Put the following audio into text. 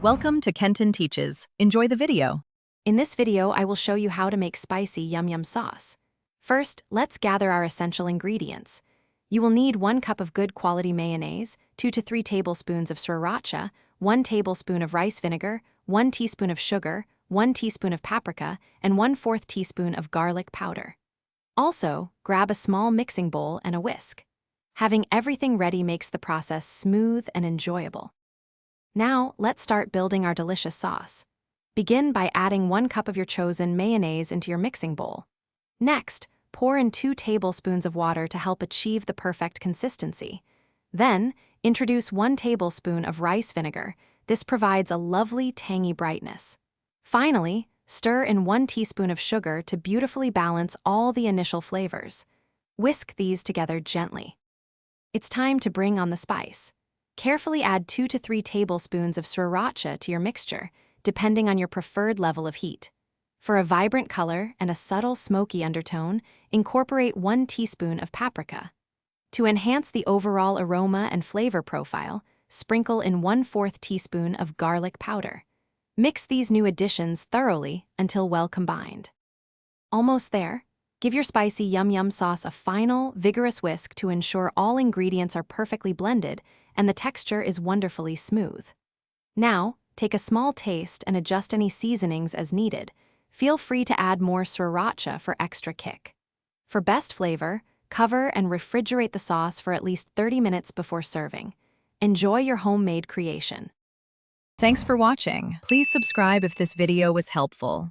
Welcome to Kenton Teaches. Enjoy the video. In this video, I will show you how to make spicy yum yum sauce. First, let's gather our essential ingredients. You will need 1 cup of good quality mayonnaise, 2 to 3 tablespoons of sriracha, 1 tablespoon of rice vinegar, 1 teaspoon of sugar, 1 teaspoon of paprika, and 1/4 teaspoon of garlic powder. Also, grab a small mixing bowl and a whisk. Having everything ready makes the process smooth and enjoyable. Now, let's start building our delicious sauce. Begin by adding 1 cup of your chosen mayonnaise into your mixing bowl. Next, pour in 2 tablespoons of water to help achieve the perfect consistency. Then, introduce 1 tablespoon of rice vinegar. This provides a lovely, tangy brightness. Finally, stir in 1 teaspoon of sugar to beautifully balance all the initial flavors. Whisk these together gently. It's time to bring on the spice. Carefully add 2 to 3 tablespoons of sriracha to your mixture, depending on your preferred level of heat. For a vibrant color and a subtle smoky undertone, incorporate 1 teaspoon of paprika. To enhance the overall aroma and flavor profile, sprinkle in 1/4 teaspoon of garlic powder. Mix these new additions thoroughly until well combined. Almost there. Give your spicy yum yum sauce a final, vigorous whisk to ensure all ingredients are perfectly blended and the texture is wonderfully smooth. Now, take a small taste and adjust any seasonings as needed. Feel free to add more sriracha for extra kick. For best flavor, cover and refrigerate the sauce for at least 30 minutes before serving. Enjoy your homemade creation. Thanks for watching. Please subscribe if this video was helpful.